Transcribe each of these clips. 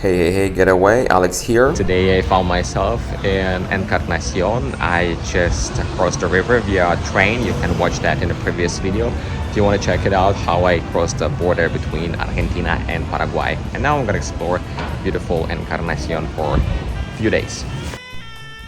Hey, Getaway, Alex here. Today I found myself in Encarnacion. I just crossed the river via train. You can watch that in the previous video if you want to check it out, how I crossed the border between Argentina and Paraguay. And now I'm gonna explore beautiful Encarnacion for a few days.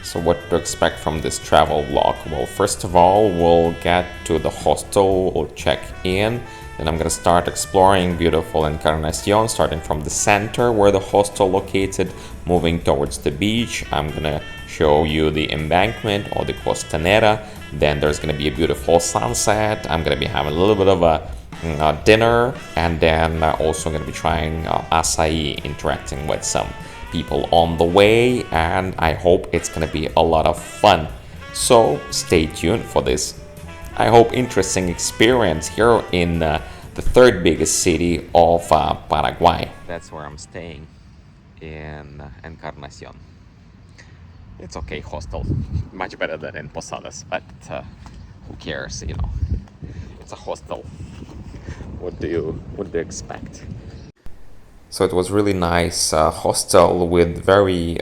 So what to expect from this travel vlog? Well, first of all, we'll get to the hostel, we'll check in, then I'm gonna start exploring beautiful Encarnacion, starting from the center where the hostel located, moving towards the beach. I'm gonna show you the embankment or the Costanera. Then there's gonna be a beautiful sunset. I'm gonna be having a little bit of a dinner, and then also gonna be trying Açaí, interacting with some people on the way, and I hope it's gonna be a lot of fun. So stay tuned for this, I hope, interesting experience here in the third biggest city of Paraguay. That's where I'm staying, in Encarnacion. It's okay, hostel, much better than in Posadas, but who cares, you know? It's a hostel. What do you expect? So it was really nice hostel with very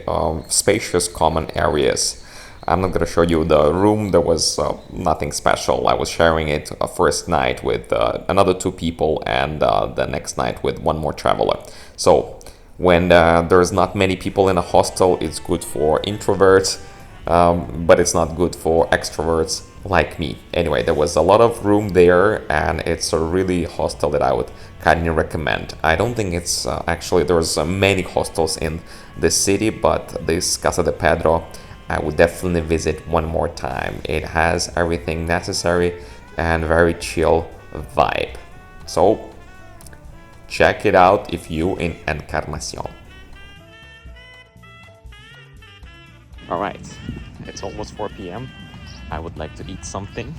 spacious common areas. I'm not gonna show you the room. There was nothing special. I was sharing it first night with another two people, and the next night with one more traveler. So when there's not many people in a hostel, it's good for introverts, but it's not good for extroverts like me. Anyway, there was a lot of room there, and it's a really hostel that I would kindly recommend. I don't think it's actually there's many hostels in this city, but this Casa de Pedro I would definitely visit one more time. It has everything necessary and very chill vibe. So check it out if you in Encarnacion. Alright, it's almost 4 p.m. I would like to eat something.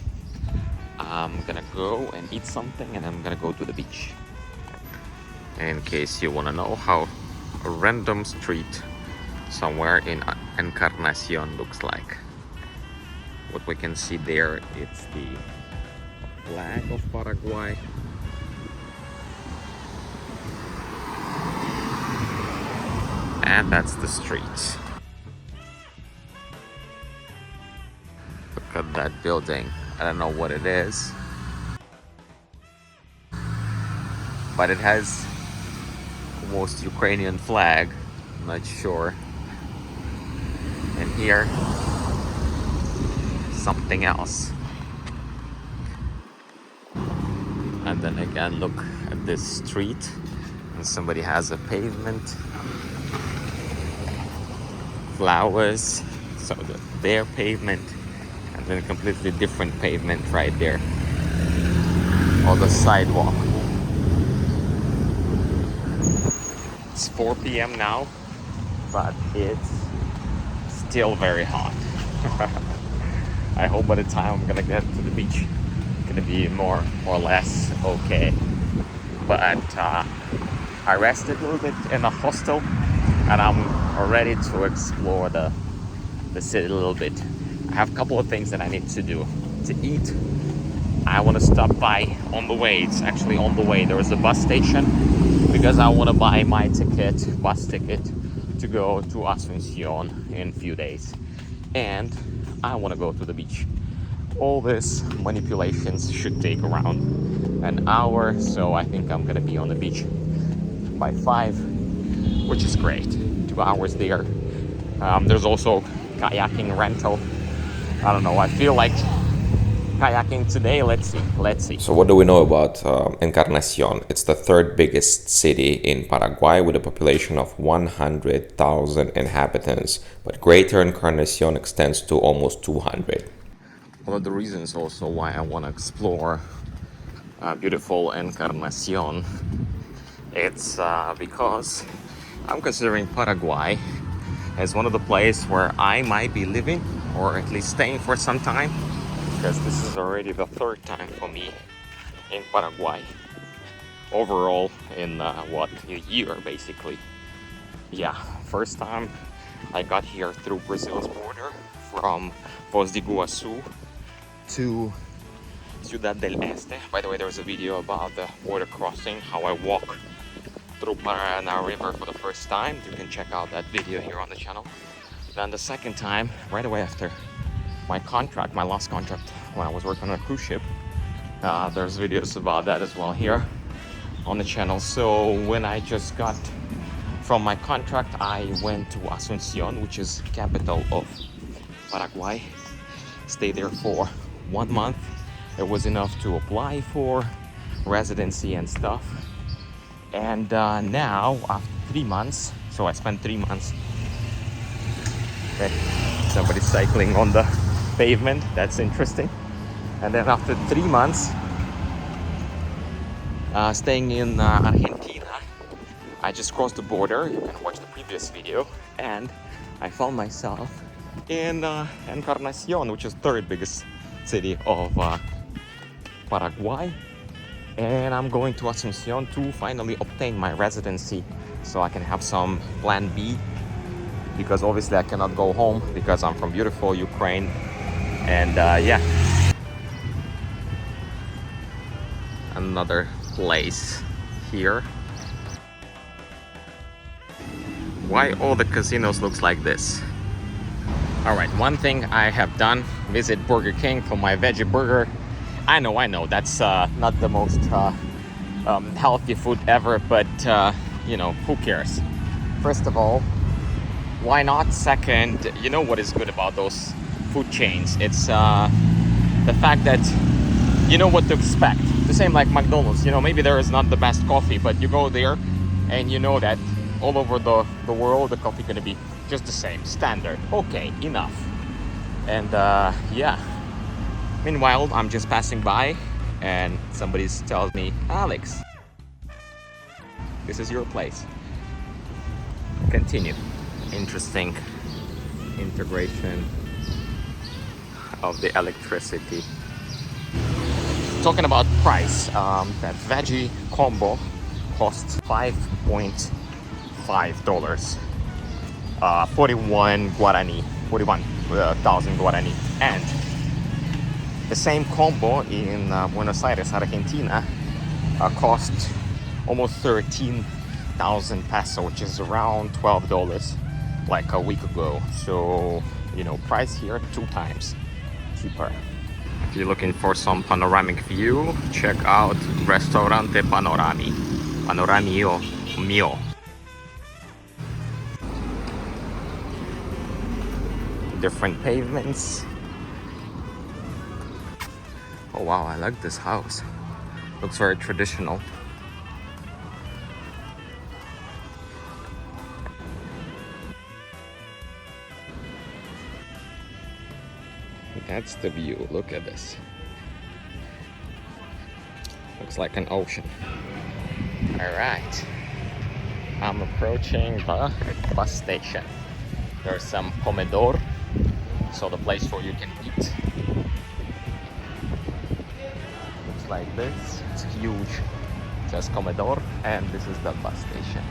I'm gonna go and eat something, and I'm gonna go to the beach. In case you wanna know how a random street somewhere in Encarnacion looks like. What we can see there, it's the flag of Paraguay. And that's the street. Look at that building. I don't know what it is, but it has almost Ukrainian flag. I'm not sure. And here, something else. And then again, look at this street, and somebody has a pavement, flowers, so their pavement, and then a completely different pavement right there, or the sidewalk. It's 4 p.m. now, but it's still very hot. I hope by the time I'm gonna get to the beach, it's gonna be more or less okay. But I rested a little bit in a hostel, and I'm ready to explore the city a little bit. I have a couple of things that I need to do. To eat, I want to stop by on the way. It's actually on the way. There is a bus station, because I want to buy my bus ticket to go to Asunción in a few days, and I want to go to the beach. All these manipulations should take around an hour, so I think I'm gonna be on the beach by 5, which is great. 2 hours there. There's also kayaking rental. I don't know, I feel like kayaking today. Let's see. So what do we know about Encarnacion? It's the third biggest city in Paraguay with a population of 100,000 inhabitants, but Greater Encarnacion extends to almost 200. One of the reasons also why I want to explore beautiful Encarnacion, it's because I'm considering Paraguay as one of the places where I might be living, or at least staying for some time, because this is already the third time for me in Paraguay. Overall, in a year basically. Yeah, first time I got here through Brazil's border from Foz do Iguaçu to Ciudad del Este. By the way, there was a video about the border crossing, how I walk through Paraná River for the first time. You can check out that video here on the channel. Then the second time, right away after my contract, my last contract when I was working on a cruise ship, there's videos about that as well here on the channel. So when I just got from my contract, I went to Asunción, which is capital of Paraguay. Stayed there for 1 month. It was enough to apply for residency and stuff. And now after 3 months, so I spent 3 months. Okay, somebody's cycling on the pavement. That's interesting. And then after 3 months staying in Argentina, I just crossed the border. You can watch the previous video, and I found myself in Encarnacion, which is third biggest city of Paraguay. And I'm going to Asunción to finally obtain my residency so I can have some plan B, because obviously I cannot go home because I'm from beautiful Ukraine. And yeah, another place here. Why all the casinos looks like this? All right, one thing I have done, visit Burger King for my veggie burger. I know, that's not the most healthy food ever, but you know, who cares? First of all, why not? Second, you know what is good about those food chains? It's the fact that you know what to expect. The same like McDonald's, you know, maybe there is not the best coffee, but you go there and you know that all over the world the coffee gonna be just the same, standard. Okay, enough. And yeah. Meanwhile, I'm just passing by and somebody tells me, Alex, this is your place. Continue. Interesting integration of the electricity. Talking about price, that veggie combo costs $5.5. 41 Guarani, 41,000 Guarani. And the same combo in Buenos Aires, Argentina, cost almost 13,000 peso, which is around $12 like a week ago. So, you know, price here 2 times cheaper. If you're looking for some panoramic view, check out Restaurante Panoramio Mio. Different pavements. Oh wow, I like this house. Looks very traditional. That's the view. Look at this. Looks like an ocean. Alright. I'm approaching the bus station. There's some comedor, so the place where you can eat. Looks like this. It's huge. It says comedor, and this is the bus station.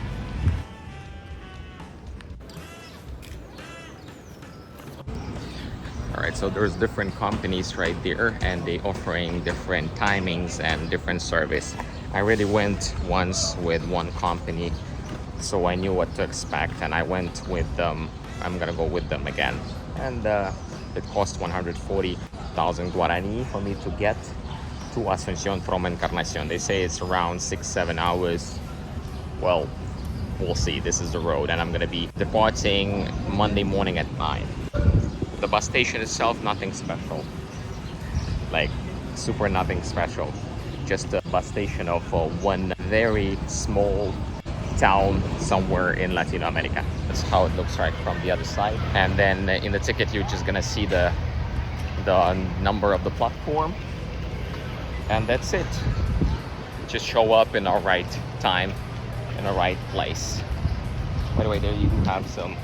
Alright, so there's different companies right there, and they offering different timings and different service. I already went once with one company, so I knew what to expect, and I went with them. I'm gonna go with them again. And it cost 140,000 Guarani for me to get to Asunción from Encarnacion. They say it's around 6-7 hours. Well, we'll see. This is the road, and I'm gonna be departing Monday morning at 9. The bus station itself, nothing special. Like, super nothing special. Just a bus station of one very small town somewhere in Latin America. That's how it looks like from the other side. And then in the ticket, you're just gonna see the number of the platform. And that's it. Just show up in our right time, in the right place. By the way, there you have some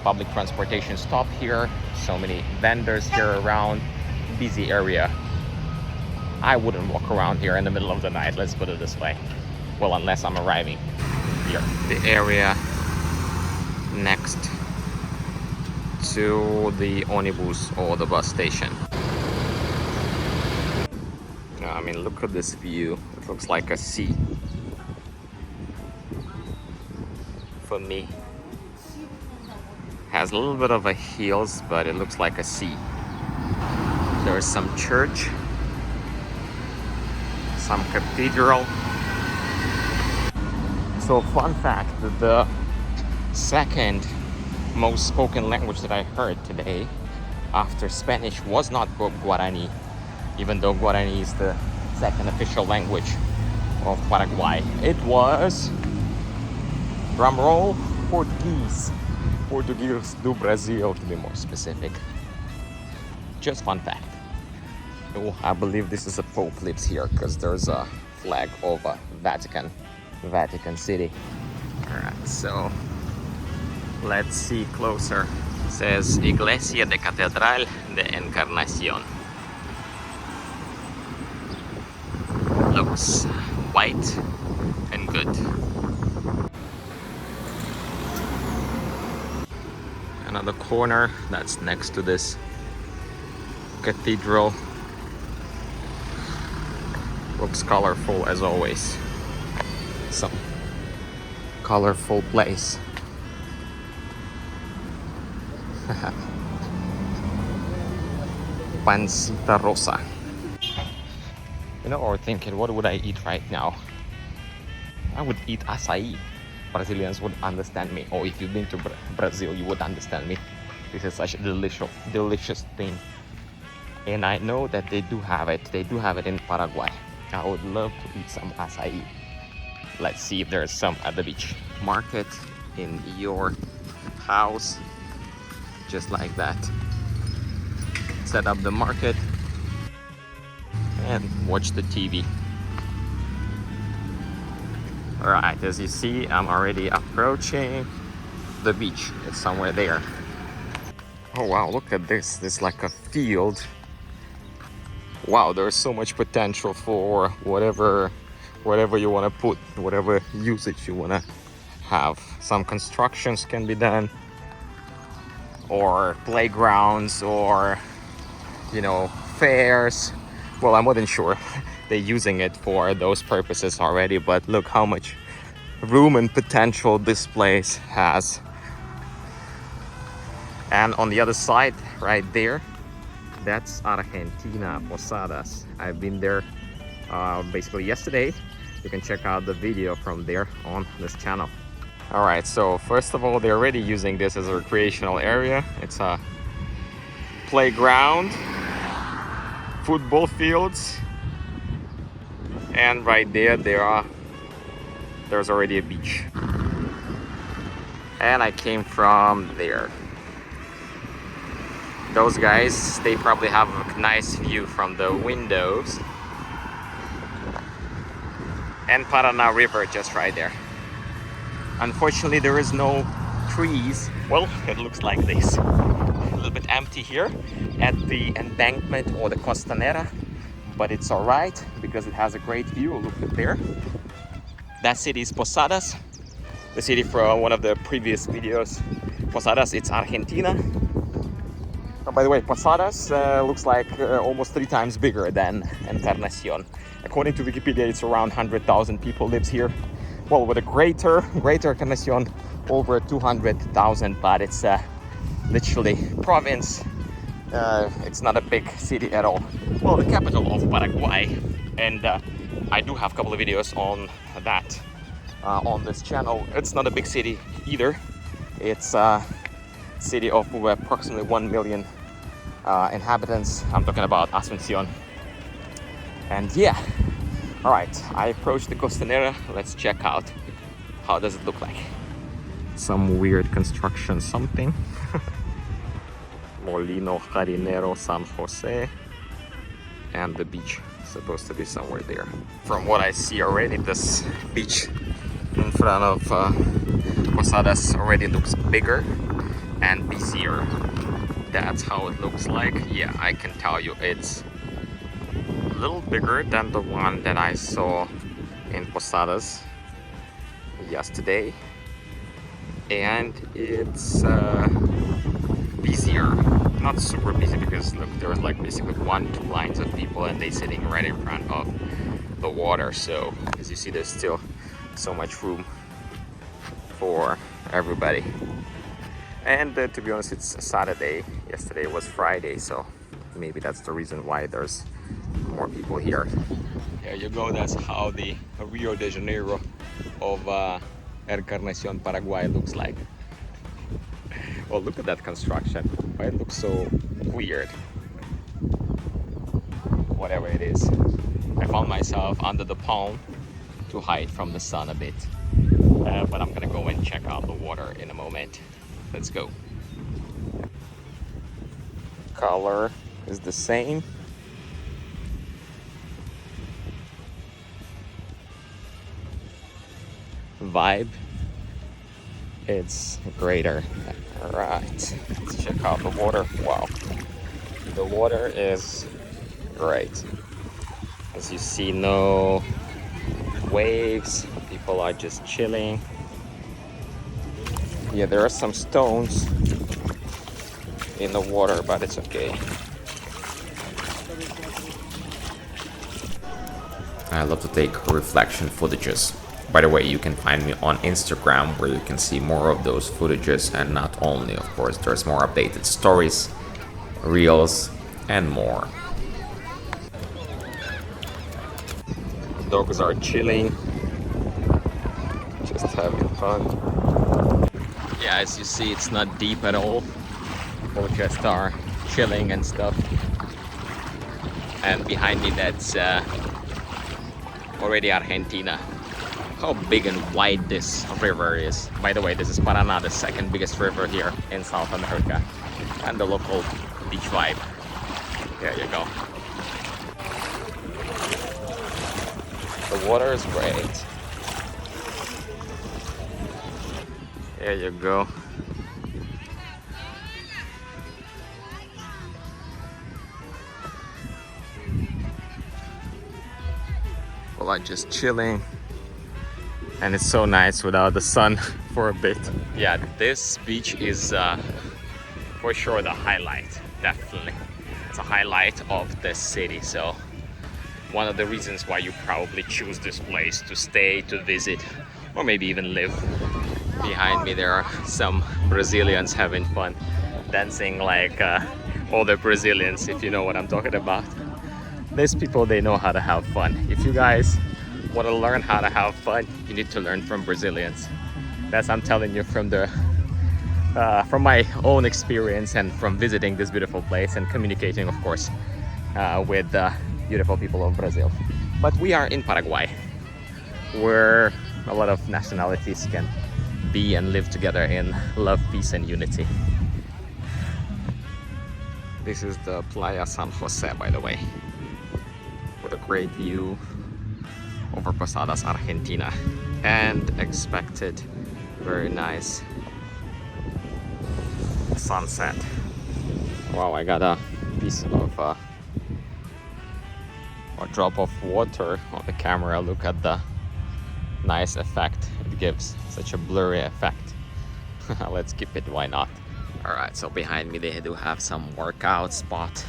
public transportation stop here. So many vendors here around. Busy area. I wouldn't walk around here in the middle of the night, let's put it this way. Well, unless I'm arriving here. The area next to the omnibus or the bus station. I mean, look at this view. It looks like a sea. for me. Has a little bit of a hills, but it looks like a sea. There's some church, some cathedral. So fun fact, the second most spoken language that I heard today after Spanish was not Guarani, even though Guarani is the second official language of Paraguay. It was, drum roll, Portuguese. Portuguese do Brasil, to be more specific. Just fun fact. Oh, I believe this is a Pope lives here because there's a flag of Vatican City. Alright, so let's see closer. It says Iglesia de Catedral de Encarnacion. Looks white and good. Another corner that's next to this cathedral. Looks colorful as always. Some colorful place. Pancita rosa. You know, or thinking, what would I eat right now? I would eat acai. Brazilians would understand me. Or if you've been to Brazil, you would understand me. This is such a delicious thing. And I know that they do have it. They do have it in Paraguay. I would love to eat some acai. Let's see if there's some at the beach. Market in your house. Just like that. Set up the market and watch the TV. Alright, as you see, I'm already approaching the beach. It's somewhere there. Oh wow, look at this. It's like a field. Wow, there's so much potential for whatever you want to put, whatever usage you want to have. Some constructions can be done, or playgrounds, or you know, fairs. Well, I'm not sure they're using it for those purposes already, but look how much room and potential this place has. And on the other side, right there, that's Argentina, Posadas. I've been there basically yesterday. You can check out the video from there on this channel. All right, so first of all, they're already using this as a recreational area. It's a playground, football fields, and right there, there's already a beach. And I came from there. Those guys, they probably have a nice view from the windows. And Paraná River just right there. Unfortunately, there is no trees. Well, it looks like this. A little bit empty here at the embankment or the Costanera, but it's all right because it has a great view. Look at there. That city is Posadas, the city from one of the previous videos. Posadas, it's Argentina. Oh, by the way, Posadas looks like almost 3 times bigger than Encarnacion. According to Wikipedia, it's around 100,000 people lives here. Well, with a greater Encarnacion, over 200,000, but it's literally province. It's not a big city at all. Well, the capital of Paraguay, and I do have a couple of videos on that on this channel. It's not a big city either. It's city of approximately 1 million inhabitants. I'm talking about Asunción. And yeah, all right, I approached the Costanera. Let's check out how does it look like. Some weird construction something. Molino Jarinero San Jose, and the beach is supposed to be somewhere there. From what I see already, this beach in front of Posadas already looks bigger and busier. That's how it looks like. Yeah, I can tell you it's a little bigger than the one that I saw in Posadas yesterday, and it's busier. Not super busy because look, there's like basically 1-2 lines of people and they sitting right in front of the water. So as you see, there's still so much room for everybody. And to be honest, it's Saturday. Yesterday was Friday, so maybe that's the reason why there's more people here. There you go, that's how the Rio de Janeiro of Encarnacion, Paraguay looks like. Well, look at that construction. Why it looks so weird? Whatever it is. I found myself under the palm to hide from the sun a bit. But I'm gonna go and check out the water in a moment. Let's go. Color is the same. Vibe, it's greater. All right, let's check out the water. Wow, the water is great. As you see, no waves, people are just chilling. Yeah, there are some stones in the water, but it's okay. I love to take reflection footages. By the way, you can find me on Instagram where you can see more of those footages, and not only, of course, there's more updated stories, reels, and more. Dogs are chilling, just having fun. Yeah, as you see, it's not deep at all. People just are chilling and stuff. And behind me, that's already Argentina. How big and wide this river is. By the way, this is Paraná, the second biggest river here in South America. And the local beach vibe. There you go. The water is great. There you go. Well, I'm just chilling. And it's so nice without the sun for a bit. Yeah, this beach is for sure the highlight, definitely. It's a highlight of the city, so one of the reasons why you probably choose this place to stay, to visit, or maybe even live. Behind me there are some Brazilians having fun, dancing like all the Brazilians, if you know what I'm talking about. These people, they know how to have fun. If you guys want to learn how to have fun, you need to learn from Brazilians. That's, I'm telling you, from the from my own experience and from visiting this beautiful place and communicating, of course, with the beautiful people of Brazil. But we are in Paraguay, where a lot of nationalities can be and live together in love, peace, and unity. This is the Playa San Jose, by the way, with a great view over Posadas, Argentina, and expected very nice sunset. Wow, I got a piece of a drop of water on the camera. Look at the nice effect it gives, such a blurry effect. Let's keep it, why not? All right, so behind me they do have some workout spot.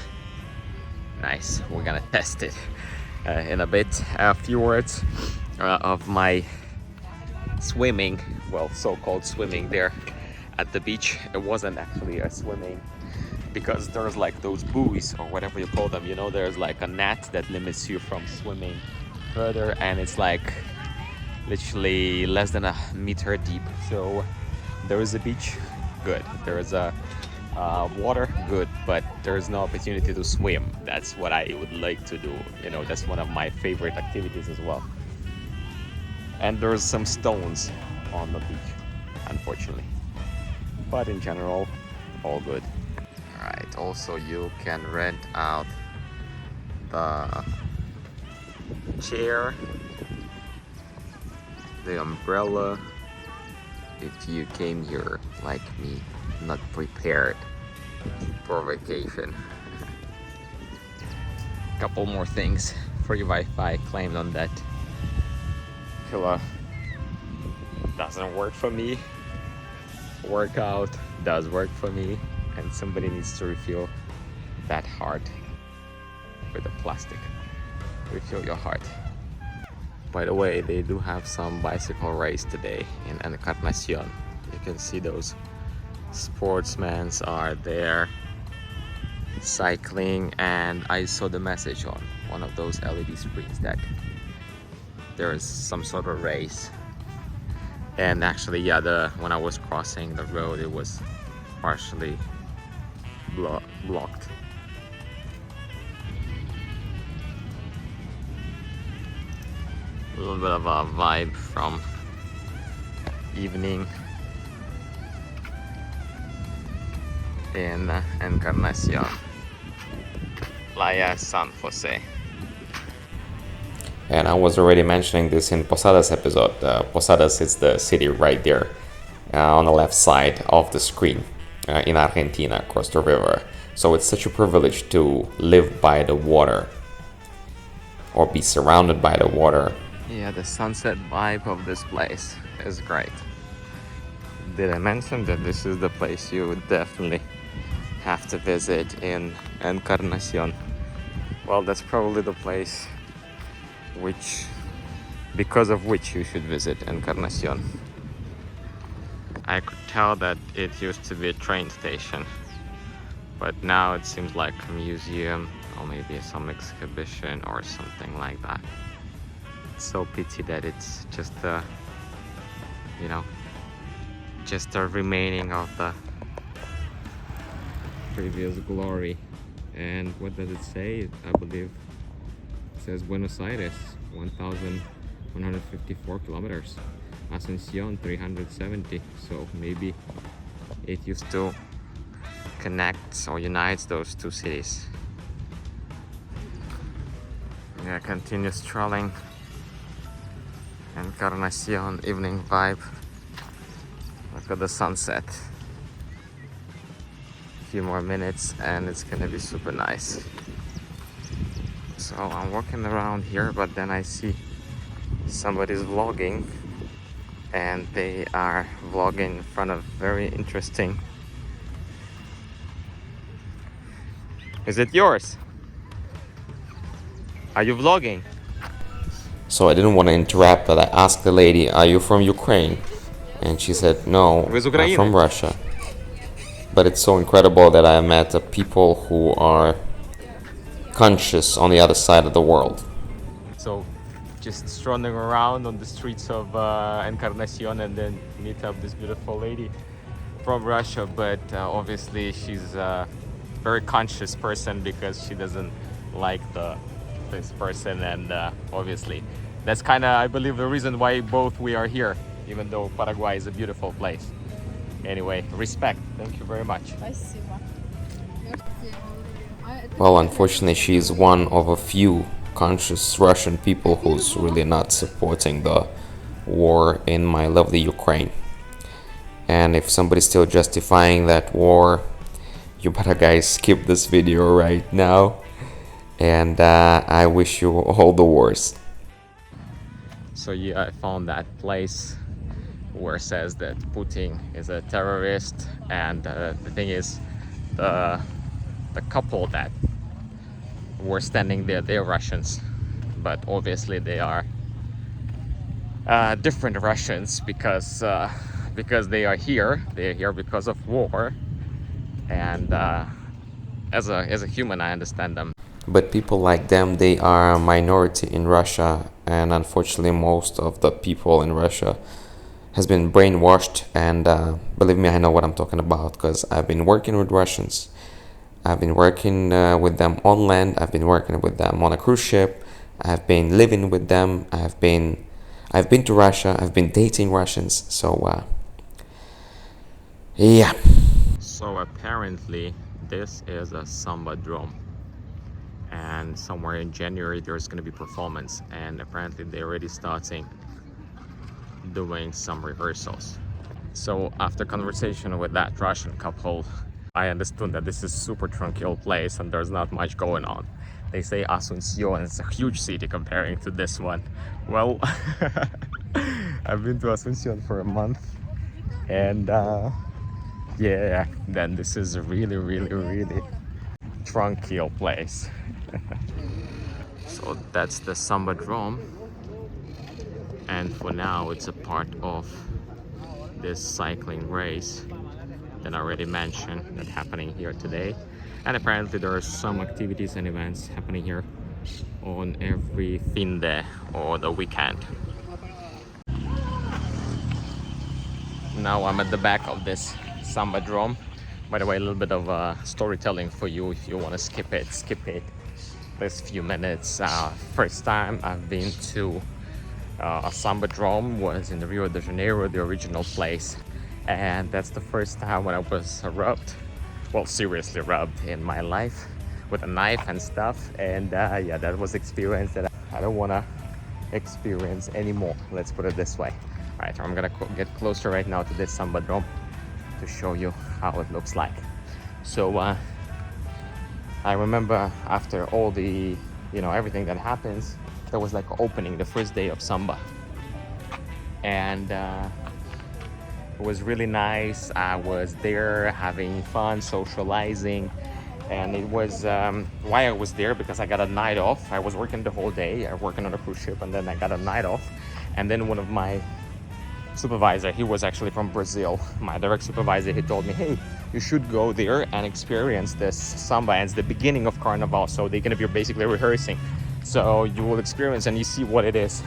Nice, we're gonna test it in a bit. A few words of my swimming, well, so-called swimming there at the beach. It wasn't actually a swimming, because there's like those buoys or whatever you call them, you know, there's like a net that limits you from swimming further, and it's like literally less than a meter deep. So there is a beach, good. There is a water, good, but there's no opportunity to swim. That's what I would like to do, you know, that's one of my favorite activities as well. And there's some stones on the beach, unfortunately, but in general, all good. All right, also you can rent out the chair, the umbrella, if you came here like me, not prepared for vacation. Couple more things. Free Wi-Fi claimed on that pillar. Doesn't work for me. Workout does work for me, and somebody needs to refill that heart with a plastic. Refill your heart. By the way, they do have some bicycle race today in Encarnacion. You can see those sportsmen are there cycling, and I saw the message on one of those LED screens that there is some sort of race. And actually, yeah, when I was crossing the road, it was partially blocked. A little bit of a vibe from evening in Encarnacion, Playa San Jose. And I was already mentioning this in Posadas episode. Posadas is the city right there on the left side of the screen in Argentina, across the river. So it's such a privilege to live by the water or be surrounded by the water. Yeah, the sunset vibe of this place is great. Did I mention that this is the place you would definitely have to visit in Encarnacion? Well, that's probably the place because of which you should visit Encarnacion. I could tell that it used to be a train station, but now it seems like a museum or maybe some exhibition or something like that. It's so pity that it's just just a remaining of the previous glory. And what does it say? I believe it says Buenos Aires, 1,154 kilometers. Asunción, 370. So maybe it used to connect or unite those two cities. Yeah, continue strolling. Encarnacion evening vibe. Look at the sunset. A few more minutes and it's gonna be super nice. So I'm walking around here, but then I see somebody's vlogging, and they are vlogging in front of very interesting. Is it yours? Are you vlogging? So I didn't want to interrupt, but I asked the lady, "Are you from Ukraine?" And she said, "No, I'm from Russia." But it's so incredible that I met people who are conscious on the other side of the world. So just strolling around on the streets of Encarnacion and then meet up this beautiful lady from Russia, but obviously she's a very conscious person because she doesn't like this person, and obviously that's kind of, I believe, the reason why both we are here, even though Paraguay is a beautiful place. Anyway, respect. Thank you very much. Well, unfortunately, she is one of a few conscious Russian people who's really not supporting the war in my lovely Ukraine. And if somebody's still justifying that war, you better guys skip this video right now. And I wish you all the worst. So yeah, I found that place where it says that Putin is a terrorist, and the thing is, the couple that were standing there, they're Russians, but obviously they are different Russians because they are here. They're here because of war, and as a human, I understand them. But people like them, they are a minority in Russia, and unfortunately most of the people in Russia has been brainwashed. And believe me, I know what I'm talking about, because I've been working with Russians. I've been working with them on land. I've been working with them on a cruise ship. I've been living with them. I've been to Russia. I've been dating Russians. So yeah. So apparently this is a Sambadrome, and somewhere in January there's going to be performance, and apparently they're already starting doing some rehearsals. So after conversation with that Russian couple, I understood that this is super tranquil place and there's not much going on. They say Asunción is a huge city comparing to this one. Well, I've been to Asunción for a month, and yeah, then this is a really, really, really tranquil place. So that's the Sambadrome. And for now, it's a part of this cycling race that I already mentioned that's happening here today. And apparently there are some activities and events happening here on every fin de or the weekend. Now I'm at the back of this Sambadrome. By the way, a little bit of storytelling for you. If you want to skip it, skip it. This few minutes. First time I've been to Sambadrome was in Rio de Janeiro, the original place. And that's the first time when I was rubbed, well, seriously rubbed in my life with a knife and stuff. And yeah, that was experience that I don't want to experience anymore. Let's put it this way. All right, I'm gonna get closer right now to this Sambadrome to show you how it looks like. So I remember after all the, everything that happens, there was like opening the first day of Samba. And it was really nice. I was there having fun, socializing. And it was why I was there because I got a night off. I was working the whole day. I was working on a cruise ship and then I got a night off. And then one of my supervisor, he was actually from Brazil, my direct supervisor, he told me, hey, you should go there and experience this samba, and it's the beginning of Carnival, so they're gonna be basically rehearsing, so you will experience and you see what it is,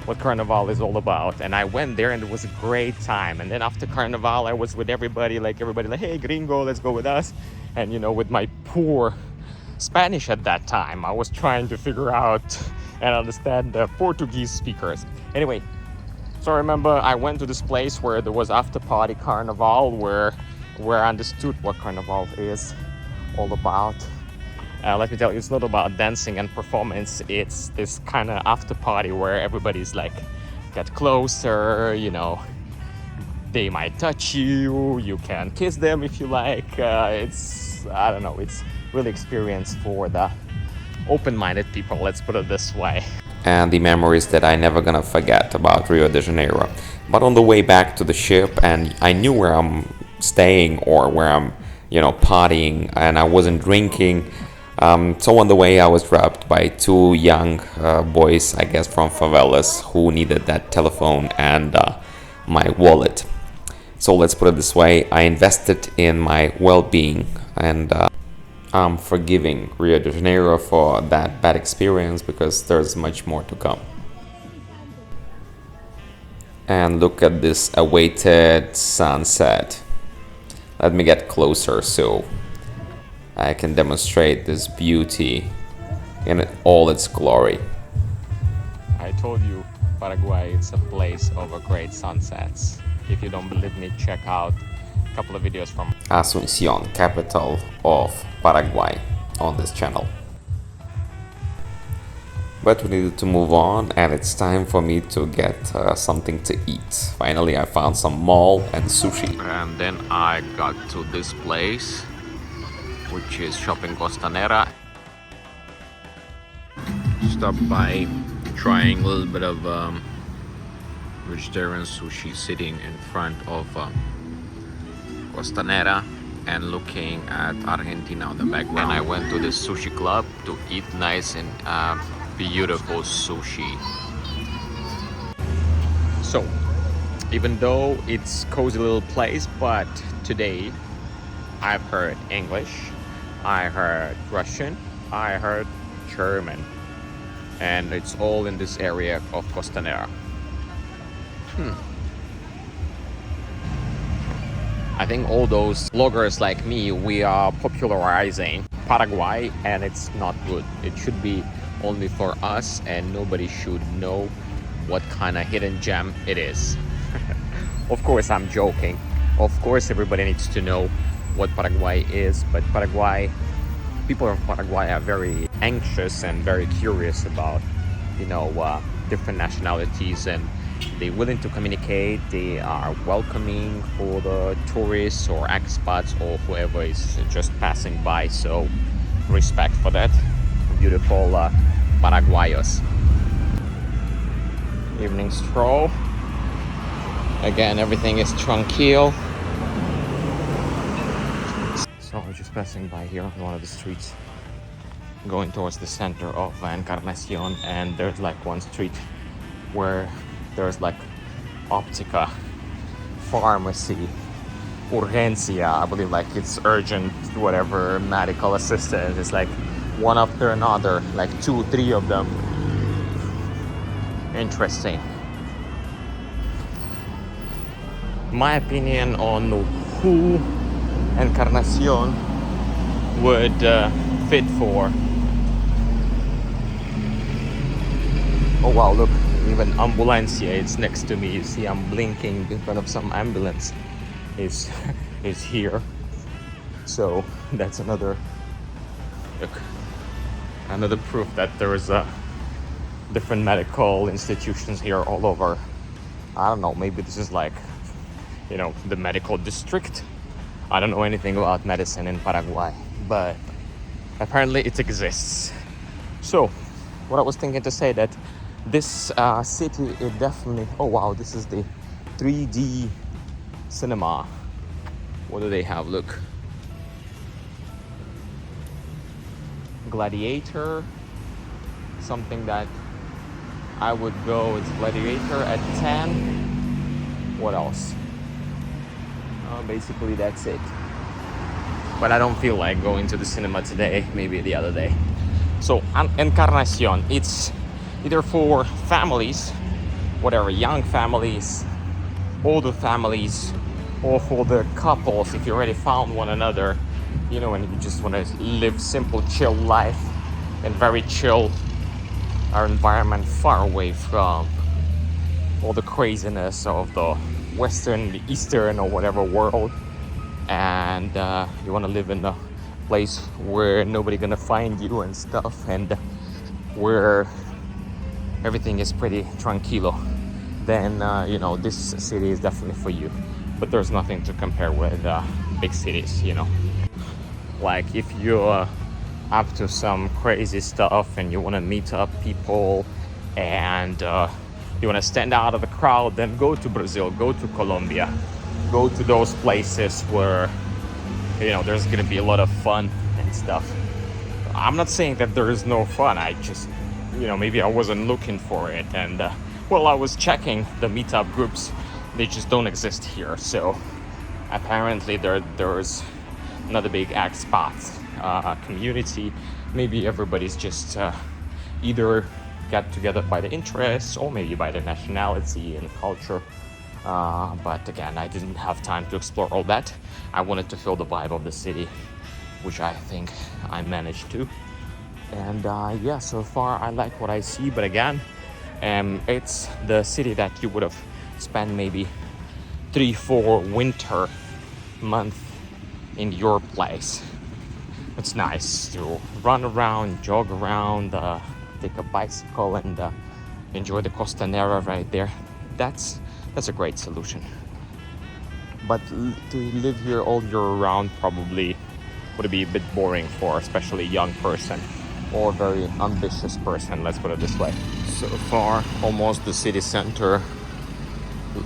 what Carnival is all about. And I went there and it was a great time. And then after Carnival I was with everybody like, hey gringo, let's go with us. And with my poor Spanish at that time, I was trying to figure out and understand the Portuguese speakers. Anyway, so I remember I went to this place where there was after party Carnival, where I understood what Carnival is all about. Let me tell you, it's not about dancing and performance. It's this kind of after party where everybody's like, get closer, they might touch you, you can kiss them if you like. I don't know, it's really experience for the open-minded people, let's put it this way. And the memories that I never gonna forget about Rio de Janeiro. But on the way back to the ship, and I knew where I'm staying or where I'm, partying, and I wasn't drinking. So on the way, I was robbed by two young boys, I guess from favelas, who needed that telephone and my wallet. So let's put it this way: I invested in my well-being, and I'm forgiving Rio de Janeiro for that bad experience because there's much more to come. And look at this awaited sunset. Let me get closer so I can demonstrate this beauty in all its glory. I told you, Paraguay is a place of great sunsets. If you don't believe me, check out a couple of videos from Asunción, capital of Paraguay, on this channel. But we needed to move on, and it's time for me to get something to eat. Finally, I found some mall and sushi. And then I got to this place, which is Shopping Costanera. Stopped by trying a little bit of vegetarian sushi, sitting in front of Costanera and looking at Argentina on the background. I went to this sushi club to eat nice and beautiful sushi. So, even though it's cozy little place, but today I've heard English, I heard Russian, I heard German, and it's all in this area of Costanera. I think all those bloggers like me, we are popularizing Paraguay, and it's not good. It should be only for us, and nobody should know what kind of hidden gem it is. Of course, I'm joking. Of course, everybody needs to know what Paraguay is, but people of Paraguay are very anxious and very curious about, different nationalities, and they're willing to communicate. They are welcoming for the tourists or expats or whoever is just passing by. So respect for that. Beautiful Paraguayos. Evening stroll. Again, everything is tranquil. So we're just passing by here on one of the streets, going towards the center of Encarnacion, and there's like one street where there's like Optica, Pharmacy, Urgencia, I believe like it's urgent, whatever, medical assistance. It's like one after another, like 2-3 of them. Interesting. My opinion on who Encarnacion would fit for. Oh wow, look, even ambulancia is next to me. You see I'm blinking in front of some ambulance is here. So that's another proof that there is different medical institutions here all over. I don't know, maybe this is like, you know, the medical district. I don't know anything about medicine in Paraguay, but apparently it exists. So what I was thinking to say that this city, it definitely, oh wow, this is the 3D cinema. What do they have? Look, Gladiator, something that I would go. It's Gladiator at 10. What else? Basically that's it. But I don't feel like going to the cinema today, maybe the other day. So Encarnacion, it's either for families, whatever, young families, older families, or for the couples if you already found one another, you know, and you just want to live simple, chill life and very chill our environment, far away from all the craziness of the Western, the Eastern, or whatever world, and you want to live in a place where nobody gonna find you and stuff, and where everything is pretty tranquilo, then you know, this city is definitely for you. But there's nothing to compare with big cities, you know. Like if you're up to some crazy stuff and you want to meet up people and you want to stand out of the crowd, then go to Brazil, go to Colombia, go to those places where, you know, there's gonna be a lot of fun and stuff. I'm not saying that there is no fun. I just, you know, maybe I wasn't looking for it, and well, I was checking the meetup groups. They just don't exist here. So apparently there's not a big expat community. Maybe everybody's just either get together by the interests or maybe by the nationality and culture. But again, I didn't have time to explore all that. I wanted to feel the vibe of the city, which I think I managed to. And yeah, so far I like what I see. But again, it's the city that you would have spent maybe 3-4 winter months in your place. It's nice to run around, jog around, take a bicycle, and enjoy the Costanera right there. That's a great solution. But to live here all year round probably would be a bit boring for especially a young person or a very ambitious person, let's put it this way. So far, almost the city center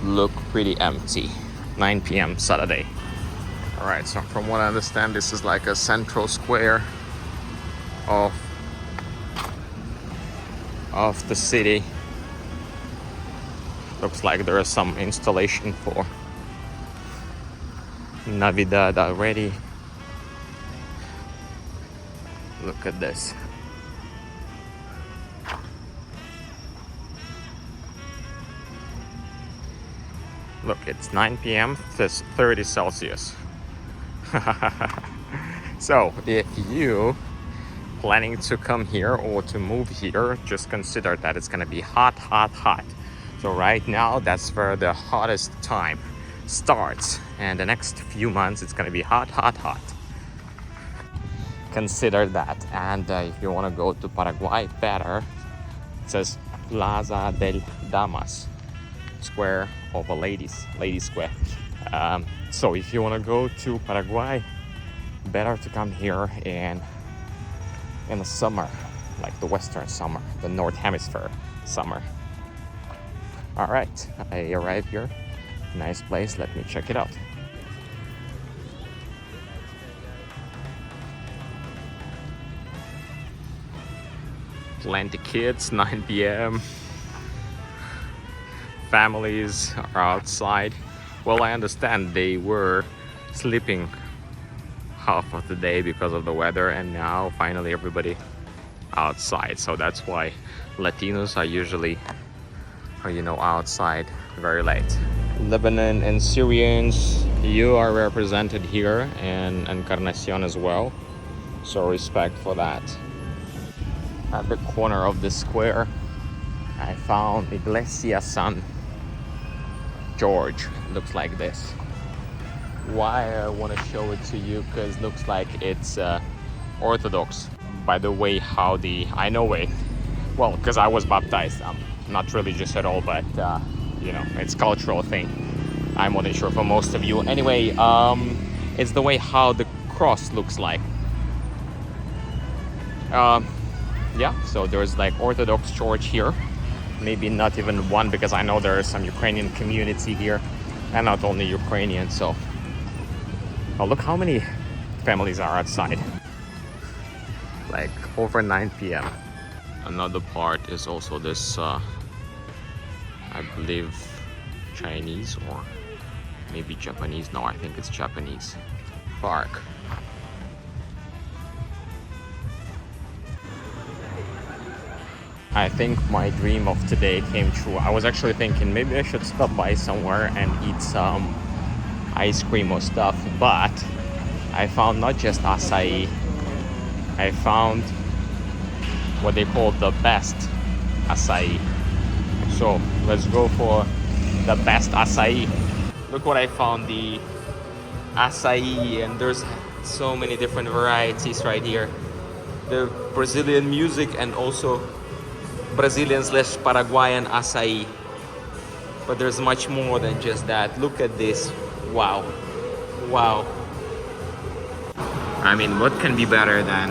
look pretty empty. 9 p.m. Saturday. Alright, so from what I understand, this is like a central square of the city. Looks like there is some installation for Navidad already. Look at this. Look, it's 9 p.m. It's 30 Celsius. So if you planning to come here or to move here, just consider that it's gonna be hot. So right now, that's where the hottest time starts, and the next few months it's gonna be hot. Consider that. And if you want to go to Paraguay, better, it says Plaza del Damas, square of a lady square. So if you want to go to Paraguay, better to come here in the summer, like the western summer, the north hemisphere summer. All right, I arrived here. Nice place. Let me check it out. Plenty kids, 9 p.m. families are outside. Well, I understand they were sleeping half of the day because of the weather, and now finally everybody outside. So that's why Latinos are usually, outside very late. Lebanon and Syrians, you are represented here, and Encarnacion as well. So respect for that. At the corner of the square, I found Iglesia San George. Looks like this. Why I want to show it to you, because it looks like it's Orthodox. By the way, I know it. Well, because I was baptized. I'm not religious at all, but it's cultural thing. I'm not sure for most of you. Anyway, it's the way how the cross looks like. Yeah, so there's like Orthodox church here. Maybe not even one, because I know there is some Ukrainian community here, and not only Ukrainian. So, oh, look how many families are outside. Like over 9 p.m. Another part is also this, I believe, Chinese or maybe Japanese. No, I think it's Japanese park. I think my dream of today came true. I was actually thinking maybe I should stop by somewhere and eat some ice cream or stuff, but I found not just acai, I found what they call the best acai. So let's go for the best acai. Look what I found, the acai, and there's so many different varieties right here. The Brazilian music and also Brazilian/Paraguayan acai. But there's much more than just that. Look at this. Wow. Wow. I mean, what can be better than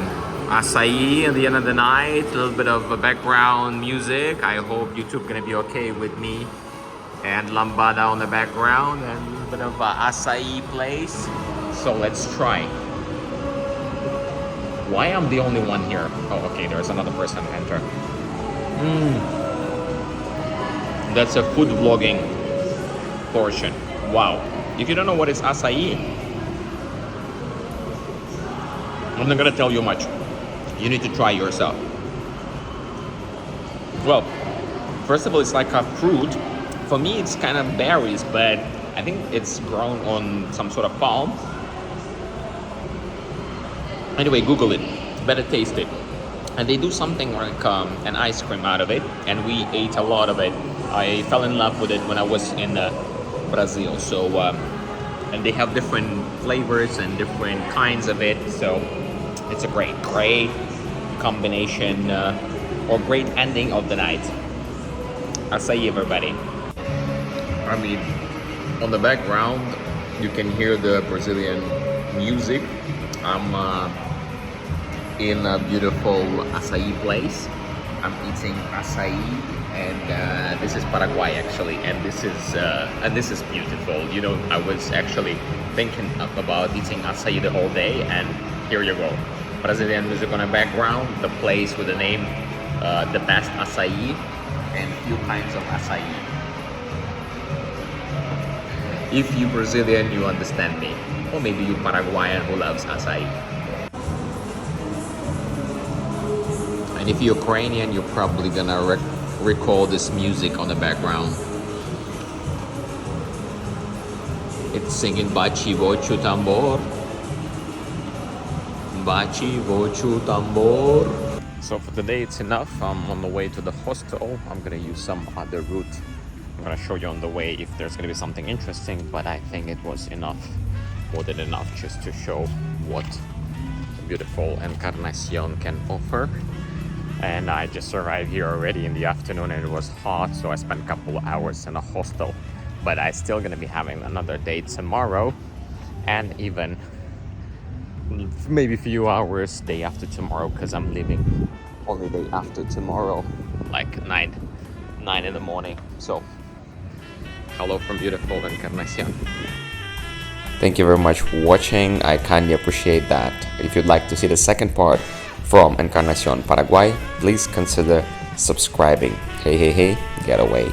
acai at the end of the night? A little bit of background music. I hope YouTube gonna be okay with me. And lambada on the background and a little bit of acai place. So let's try. Why I'm the only one here? Oh, okay, there's another person enter. That's a food vlogging portion. Wow. If you don't know what is acai, I'm not gonna tell you much. You need to try yourself. Well, first of all, it's like a fruit. For me, it's kind of berries, but I think it's grown on some sort of palm. Anyway, Google it. Better taste it. And they do something like an ice cream out of it, and we ate a lot of it. I fell in love with it when I was in Brazil. So, and they have different flavors and different kinds of it. So, it's a great combination or great ending of the night. Acai, everybody. I mean, on the background, you can hear the Brazilian music. I'm in a beautiful acai place. I'm eating acai, and this is Paraguay actually, and this is beautiful. You know, I was actually thinking about eating acai the whole day, and here you go. Brazilian music on the background, the place with the name, the best acai, and few kinds of acai. If you Brazilian, you understand me, or maybe you Paraguayan who loves acai. And if you're Ukrainian, you're probably gonna recall this music on the background. It's singing Bachi Vochu Tambor. Bachi Vochu Tambor. So for today it's enough. I'm on the way to the hostel. I'm gonna use some other route. I'm gonna show you on the way if there's gonna be something interesting, but I think it was enough, more than enough, just to show what beautiful Encarnacion can offer. And I just arrived here already in the afternoon, and it was hot, so I spent a couple of hours in a hostel. But I'm still gonna be having another day tomorrow, and even maybe a few hours day after tomorrow, because I'm leaving only day after tomorrow, like 9 in the morning. So hello from beautiful Encarnacion. Thank you very much for watching. I kindly appreciate that. If you'd like to see the second part from Encarnacion, Paraguay, please consider subscribing. Hey, Getaway.